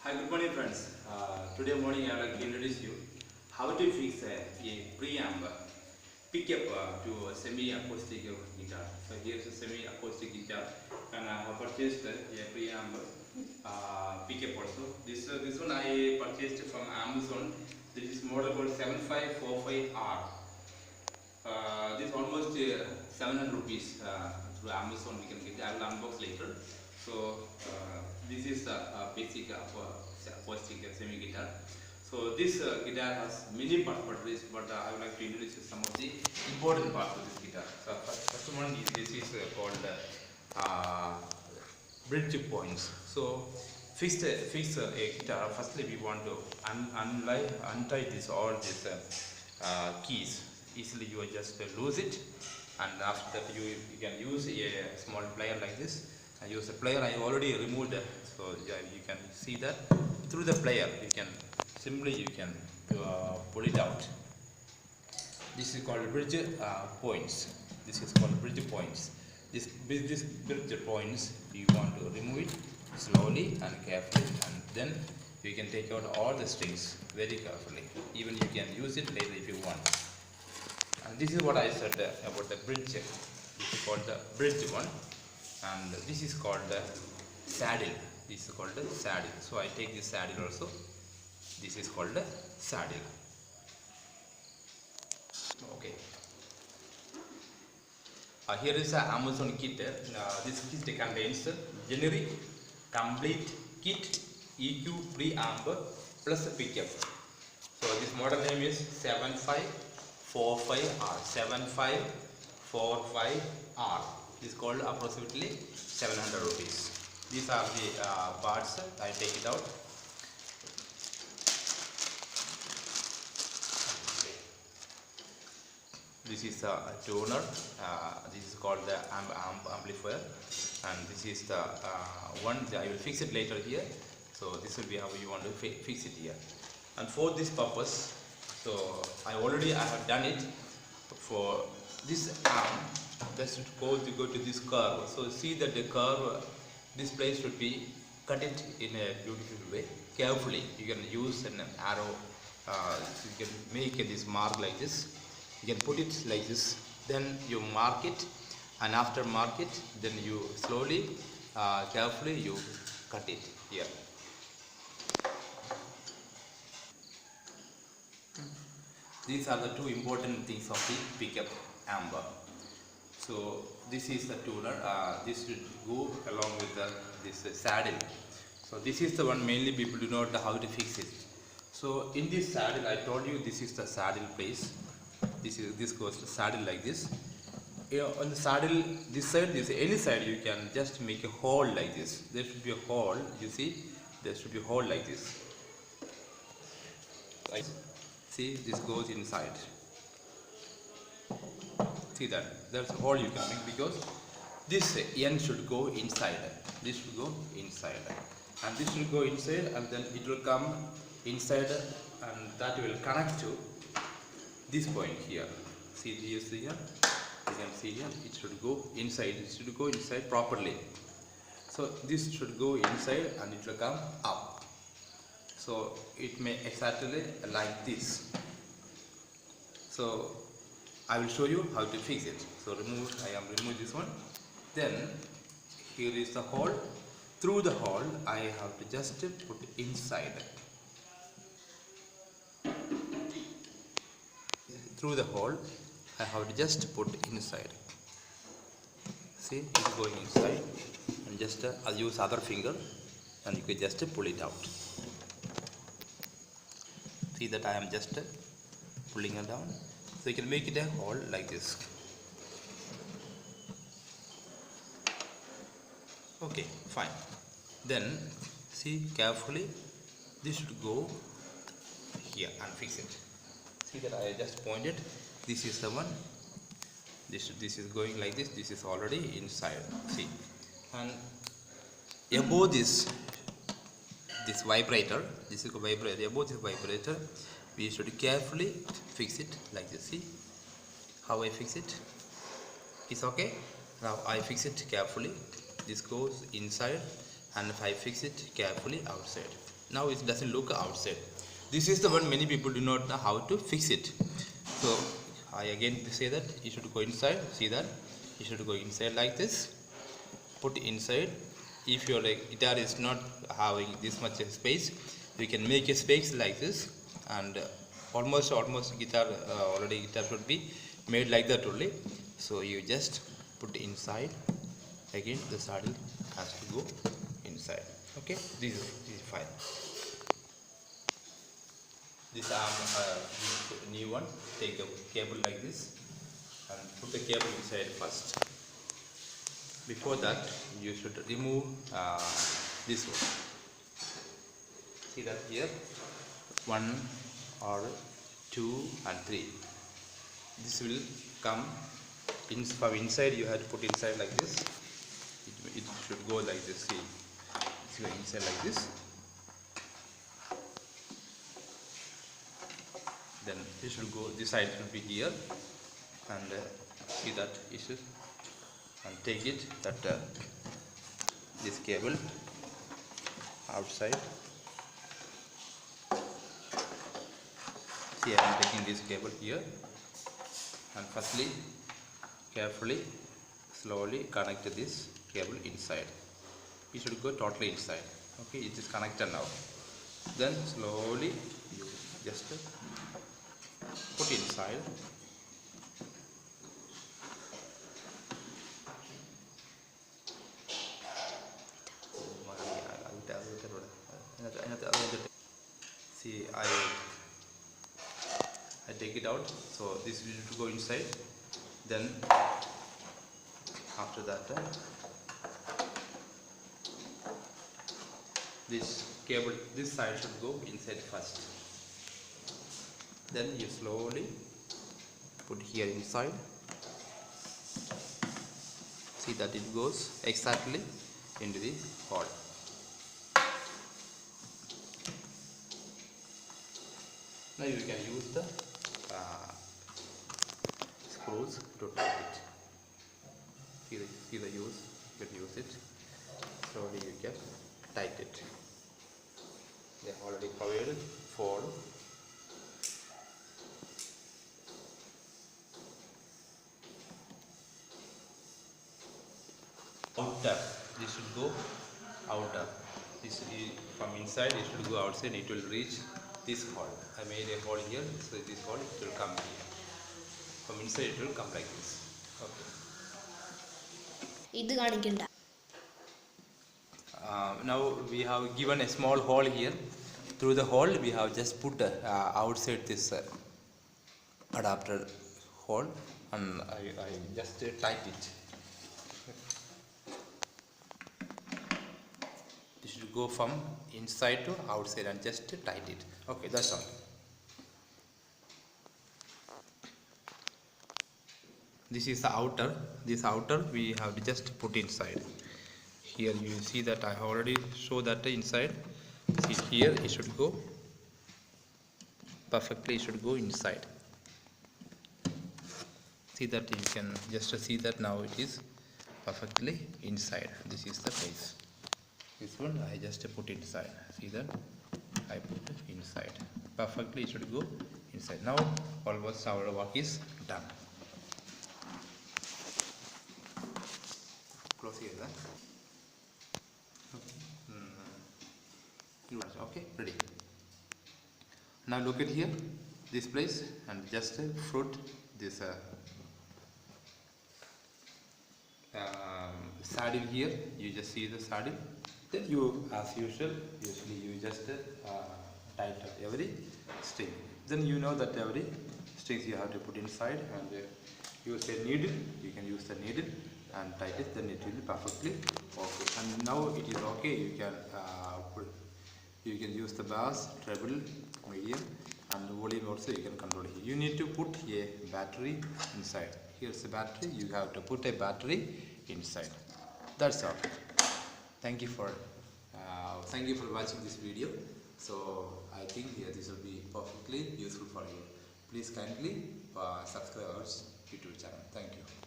Hi, good morning friends. Today morning I would like to introduce you how to fix a preamp pickup to a semi-acoustic guitar. So here's a semi-acoustic guitar and I have purchased a preamp pickup also. This one I purchased from Amazon. This is model called 7545R. This almost 700 rupees through Amazon we can get. I will unbox later. So this is a basic acoustic semi guitar. So this guitar has many parts, but I would like to introduce you some of the important parts of this guitar. So first one is this is called bridge points. So fix a guitar. Firstly, we want to untie this all these keys. Easily you just lose it, and after that you can use a small plier like this. I use a plier. I already removed, so yeah, you can see that through the plier you can simply pull it out. This is called bridge points. This is called bridge points. This bridge points you want to remove it slowly and carefully, and then you can take out all the strings very carefully. Even you can use it later if you want. And this is what I said about the bridge. This is called the bridge one, and this is called the saddle. This is called the saddle. So I take this saddle also. This is called the saddle. Okay. Here is an Amazon kit. This kit contains generic complete kit EQ preamp plus a pickup. So this model name is 7545R. 7545R. This is called approximately 700 rupees. These are the parts. I take it out. This is a tuner. This is called the amplifier, and this is the one. I will fix it later here. So this will be how you want to fix it here. And for this purpose, so I have done it. For this arm, let's go to this curve. So see that the curve, this place should be cut it in a beautiful way. Carefully, you can use an arrow. You can make this mark like this. You can put it like this. Then you mark it, and after mark it, then you slowly, carefully you cut it here. These are the two important things of the pickup amp. So this is the tuner. This should go along with this saddle. So this is the one mainly people do not know how to fix it. So in this saddle, I told you this is the saddle place. This goes to saddle like this. On the saddle, this side, any side, you can just make a hole like this. There should be a hole. You see, there should be a hole like this. See, this goes inside. See that? That's a hole you can make, because this end should go inside. This should go inside. And this will go inside, and then it will come inside, and that will connect to this point here. See this here? You can see here. It should go inside. It should go inside properly. So this should go inside, and it will come up. So it may exactly like this. So I will show you how to fix it. So I am remove this one. Then here is the hole. Through the hole I have to just put inside. Through the hole I have to just put inside. See, it's going inside, and just I'll use other finger, and you can just pull it out. See that I am just pulling it down. So you can make it a hole like this. Okay, fine. Then see carefully, this should go here and fix it. See that I just pointed. This is the one. This is going like this. This is already inside. See, and above this vibrator, this is a vibrator. Above this vibrator, we should carefully fix it like this. See how I fix it? It's okay. Now I fix it carefully. This goes inside, and if I fix it carefully outside, now it doesn't look outside. This is the one many people do not know how to fix it. So I again say that you should go inside. See that you should go inside like this, put inside. If your guitar is not having this much space, you can make a space like this, and almost guitar already guitar should be made like that only. So you just put inside. Again the saddle has to go inside. Okay, this is fine. This arm, this new one, take a cable like this and put the cable inside first. Before that, you should remove this one. See that here, 1 or 2 and 3. This will come in from inside. You have to put inside like this. It should go like this. See, it's going inside like this. Then it should go. This side should be here, and see that you should. And take it that this cable outside. See, I am taking this cable here, and firstly carefully slowly connect this cable inside. It should go totally inside. Okay, it is connected now. Then slowly you just put inside. See, I take it out, so this will go inside. Then after that, this cable, this side should go inside first. Then you slowly put here inside. See that it goes exactly into the hole. Now you can use the screws to tighten it. See the use. You can use it. Slowly you can tighten it. They are already covered for. Outer. This should go outer. This from inside. It should go outside. It will reach this hole. I made a hole here, so this hole it will come here. From inside it will come like this. Okay. Now we have given a small hole here. Through the hole we have just put outside this adapter hole, and I just tighten it. This should go from inside to outside and just tighten it. Okay, that's all. This is the outer. This outer we have to just put inside. Here you see that I have already showed that inside. See here it should go perfectly. It should go inside. See that you can just see that now it is perfectly inside. This is the place. This one I just put inside. See that I put it inside. Perfectly it should go inside. Now almost our work is done. Close here. Okay, ready. Now look at here, this place, and just fruit this saddle here. You just see the saddle. Then you, as usual, usually you just tighten every string. Then you know that every strings you have to put inside, and use a needle. You can use the needle and tighten it. Then it will be perfectly okay. And now it is okay. You can you can use the bass, treble, medium, and the volume also you can control here. You need to put a battery inside. Here's the battery. You have to put a battery inside. That's all. Thank you for watching this video. So I think this will be perfectly useful for you. Please kindly subscribe our YouTube channel. Thank you.